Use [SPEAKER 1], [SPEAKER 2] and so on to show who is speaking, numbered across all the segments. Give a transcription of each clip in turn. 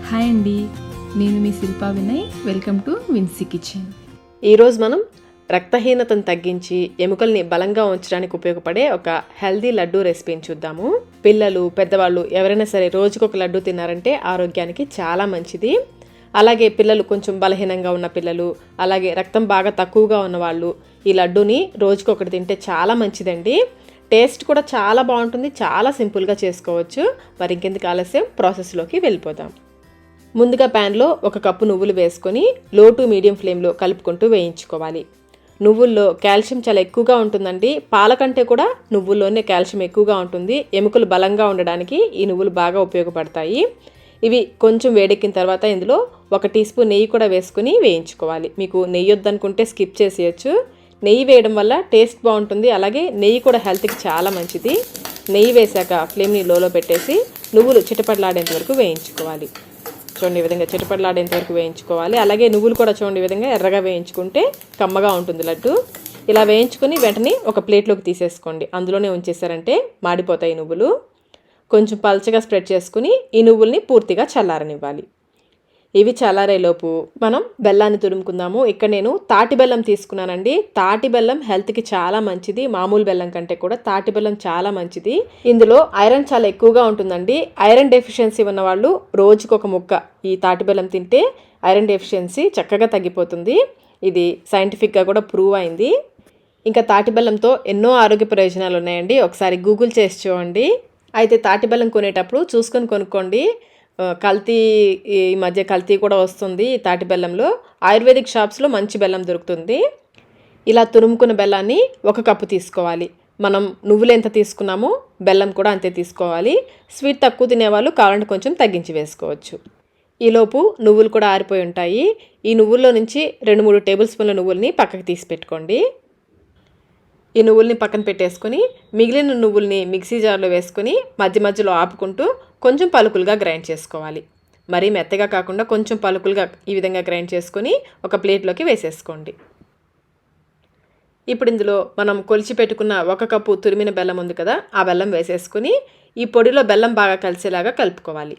[SPEAKER 1] Hi అండి, నేను మీ శిల్పా వినయ్. వెల్కమ్ టు విన్సీ కిచెన్.
[SPEAKER 2] ఈరోజు మనం రక్తహీనతను తగ్గించి ఎముకల్ని బలంగా ఉంచడానికి ఉపయోగపడే ఒక హెల్దీ లడ్డు రెసిపీని చూద్దాము. పిల్లలు, పెద్దవాళ్ళు ఎవరైనా సరే రోజుకొక లడ్డు తిన్నారంటే ఆరోగ్యానికి చాలా మంచిది. అలాగే పిల్లలు కొంచెం బలహీనంగా ఉన్న పిల్లలు, అలాగే రక్తం బాగా తక్కువగా ఉన్నవాళ్ళు ఈ లడ్డూని రోజుకొకటి తింటే చాలా మంచిదండి. టేస్ట్ కూడా చాలా బాగుంటుంది, చాలా సింపుల్గా చేసుకోవచ్చు. మరి ఇంకెందుకు ఆలస్యం, ప్రాసెస్లోకి వెళ్ళిపోదాం. ముందుగా ప్యాన్లో 1 కప్పు నువ్వులు వేసుకొని లో టు మీడియం ఫ్లేమ్లో కలుపుకుంటూ వేయించుకోవాలి. నువ్వుల్లో కాల్షియం చాలా ఎక్కువగా ఉంటుందండి. పాల కంటే కూడా నువ్వుల్లోనే కాల్షియం ఎక్కువగా ఉంటుంది. ఎముకలు బలంగా ఉండడానికి ఈ నువ్వులు బాగా ఉపయోగపడతాయి. ఇవి కొంచెం వేడెక్కిన తర్వాత ఇందులో 1 టీ స్పూన్ నెయ్యి కూడా వేసుకుని వేయించుకోవాలి. మీకు నెయ్యి వద్దనుకుంటే స్కిప్ చేసేయచ్చు. నెయ్యి వేయడం వల్ల టేస్ట్ బాగుంటుంది. అలాగే నెయ్యి కూడా హెల్త్కి చాలా మంచిది. నెయ్యి వేశాక ఫ్లేమ్ని లోలో పెట్టేసి నువ్వులు చిటపటలాడేంత వరకు వేయించుకోవాలి. చూడండి, ఈ విధంగా చిటపటలాడేంత వరకు వేయించుకోవాలి. అలాగే నువ్వులు కూడా చూడండి, ఈ విధంగా ఎర్రగా వేయించుకుంటే కమ్మగా ఉంటుంది లడ్డు. ఇలా వేయించుకొని వెంటనే ఒక ప్లేట్లోకి తీసేసుకోండి. అందులోనే ఉంచేసారంటే మాడిపోతాయి నువ్వులు. కొంచెం పల్చగా స్ప్రెడ్ చేసుకుని ఈ నువ్వుల్ని పూర్తిగా చల్లారనివ్వాలి. ఇవి చల్లారేలోపు మనం బెల్లాన్ని తురుముకుందాము. ఇక్కడ నేను తాటి బెల్లం తీసుకున్నానండి. తాటి బెల్లం హెల్త్కి చాలా మంచిది. మామూలు బెల్లం కంటే కూడా తాటి బెల్లం చాలా మంచిది. ఇందులో ఐరన్ చాలా ఎక్కువగా ఉంటుందండి. ఐరన్ డెఫిషియన్సీ ఉన్న వాళ్ళు రోజుకొక ముక్క ఈ తాటి బెల్లం తింటే ఐరన్ డెఫిషియన్సీ చక్కగా తగ్గిపోతుంది. ఇది సైంటిఫిక్గా కూడా ప్రూవ్ అయింది. ఇంకా తాటి బెల్లంతో ఎన్నో ఆరోగ్య ప్రయోజనాలు ఉన్నాయండి. ఒకసారి గూగుల్ చేసి చూడండి. అయితే తాటి బెల్లం కొనేటప్పుడు చూసుకొని కొనుక్కోండి. కల్తీ, ఈ మధ్య కల్తీ కూడా వస్తుంది తాటి బెల్లంలో. ఆయుర్వేదిక్ షాప్స్లో మంచి బెల్లం దొరుకుతుంది. ఇలా తురుముకున్న బెల్లాన్ని 1 కప్పు తీసుకోవాలి. మనం నువ్వులు ఎంత తీసుకున్నామో బెల్లం కూడా అంతే తీసుకోవాలి. స్వీట్ తక్కువ తినేవాళ్ళు కావాలంటే కొంచెం తగ్గించి వేసుకోవచ్చు. ఈలోపు నువ్వులు కూడా ఆరిపోయి ఉంటాయి. ఈ నువ్వుల్లో నుంచి 2-3 టేబుల్ స్పూన్ల నువ్వుల్ని పక్కకి తీసి పెట్టుకోండి. ఈ నువ్వుల్ని పక్కన పెట్టేసుకొని మిగిలిన నువ్వుల్ని మిక్సీ జార్లో వేసుకొని మధ్య మధ్యలో ఆపుకుంటూ కొంచెం పలుకులుగా గ్రైండ్ చేసుకోవాలి. మరీ మెత్తగా కాకుండా కొంచెం పలుకులుగా ఈ విధంగా గ్రైండ్ చేసుకొని ఒక ప్లేట్లోకి వేసేసుకోండి. ఇప్పుడు ఇందులో మనం కొలిచి పెట్టుకున్న 1 కప్పు తురిమిన బెల్లం ఉంది కదా, ఆ బెల్లం వేసేసుకొని ఈ పొడిలో బెల్లం బాగా కలిసేలాగా కలుపుకోవాలి.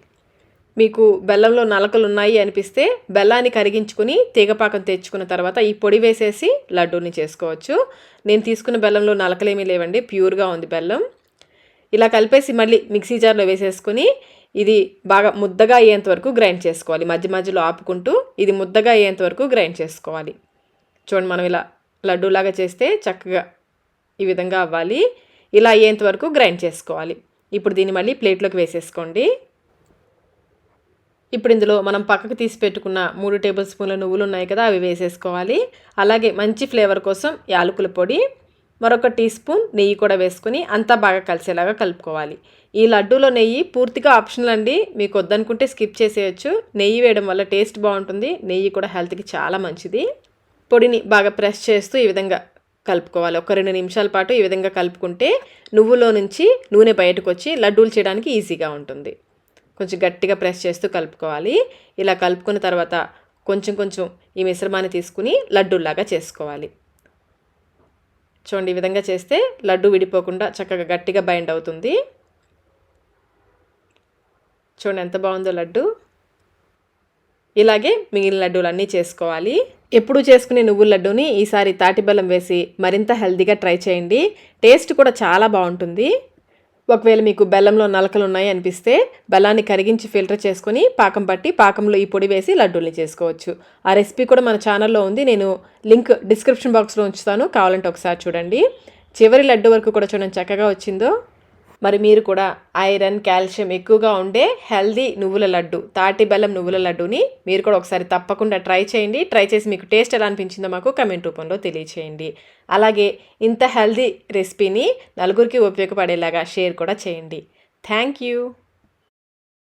[SPEAKER 2] మీకు బెల్లంలో నలకలు ఉన్నాయి అనిపిస్తే బెల్లాన్ని కరిగించుకుని తీగపాకం తెచ్చుకున్న తర్వాత ఈ పొడి వేసేసి లడ్డూని చేసుకోవచ్చు. నేను తీసుకున్న బెల్లంలో నలకలేమీ లేవండి, ప్యూర్గా ఉంది బెల్లం. ఇలా కలిపేసి మళ్ళీ మిక్సీ జార్లో వేసేసుకొని ఇది బాగా ముద్దగా అయ్యేంత వరకు గ్రైండ్ చేసుకోవాలి. మధ్య మధ్యలో ఆపుకుంటూ ఇది ముద్దగా అయ్యేంత వరకు గ్రైండ్ చేసుకోవాలి. చూడండి, మనం ఇలా లడ్డూలాగా చేస్తే చక్కగా ఈ విధంగా అవ్వాలి. ఇలా అయ్యేంత వరకు గ్రైండ్ చేసుకోవాలి. ఇప్పుడు దీన్ని మళ్ళీ ప్లేట్లోకి వేసేసుకోండి. ఇప్పుడు ఇందులో మనం పక్కకు తీసి పెట్టుకున్న 3 టేబుల్ స్పూన్ల నువ్వులు ఉన్నాయి కదా, అవి వేసేసుకోవాలి. అలాగే మంచి ఫ్లేవర్ కోసం యాలకుల పొడి, మరొక టీ స్పూన్ నెయ్యి కూడా వేసుకుని అంతా బాగా కలిసేలాగా కలుపుకోవాలి. ఈ లడ్డూలో నెయ్యి పూర్తిగా ఆప్షనల్ అండి. మీకు వద్దనుకుంటే స్కిప్ చేసేయచ్చు. నెయ్యి వేయడం వల్ల టేస్ట్ బాగుంటుంది. నెయ్యి కూడా హెల్త్కి చాలా మంచిది. పొడిని బాగా ప్రెస్ చేస్తూ ఈ విధంగా కలుపుకోవాలి. ఒక 2 నిమిషాల పాటు ఈ విధంగా కలుపుకుంటే నువ్వులో నుంచి నూనె బయటకు వచ్చి లడ్డూలు చేయడానికి ఈజీగా ఉంటుంది. కొంచెం గట్టిగా ప్రెస్ చేస్తూ కలుపుకోవాలి. ఇలా కలుపుకున్న తర్వాత కొంచెం కొంచెం ఈ మిశ్రమాన్ని తీసుకుని లడ్డూలాగా చేసుకోవాలి. చూడండి, ఈ విధంగా చేస్తే లడ్డు విడిపోకుండా చక్కగా గట్టిగా బైండ్ అవుతుంది. చూడండి ఎంత బాగుందో లడ్డు. ఇలాగే మిగిలిన లడ్డూలన్నీ చేసుకోవాలి. ఎప్పుడు చేసుకునే నువ్వుల లడ్డూని ఈసారి తాటి బెల్లం వేసి మరింత హెల్తీగా ట్రై చేయండి. టేస్ట్ కూడా చాలా బాగుంటుంది. ఒకవేళ మీకు బెల్లంలో నలకలు ఉన్నాయి అనిపిస్తే బెల్లాన్ని కరిగించి ఫిల్టర్ చేసుకొని పాకం పట్టి పాకంలో ఈ పొడి వేసి లడ్డూల్ని చేసుకోవచ్చు. ఆ రెసిపీ కూడా మన ఛానల్లో ఉంది. నేను లింక్ డిస్క్రిప్షన్ బాక్స్లో ఉంచుతాను, కావాలంటే ఒకసారి చూడండి. చివరి లడ్డు వరకు కూడా చూడండి చక్కగా వచ్చిందో. మరి మీరు కూడా ఐరన్, కాల్షియం ఎక్కువగా ఉండే హెల్దీ నువ్వుల లడ్డు, తాటి బెల్లం నువ్వుల లడ్డూని మీరు కూడా ఒకసారి తప్పకుండా ట్రై చేయండి. ట్రై చేసి మీకు టేస్ట్ ఎలా అనిపించిందో మాకు కమెంట్ రూపంలో తెలియచేయండి. అలాగే ఇంత హెల్దీ రెసిపీని నలుగురికి ఉపయోగపడేలాగా షేర్ కూడా చేయండి. Thank you.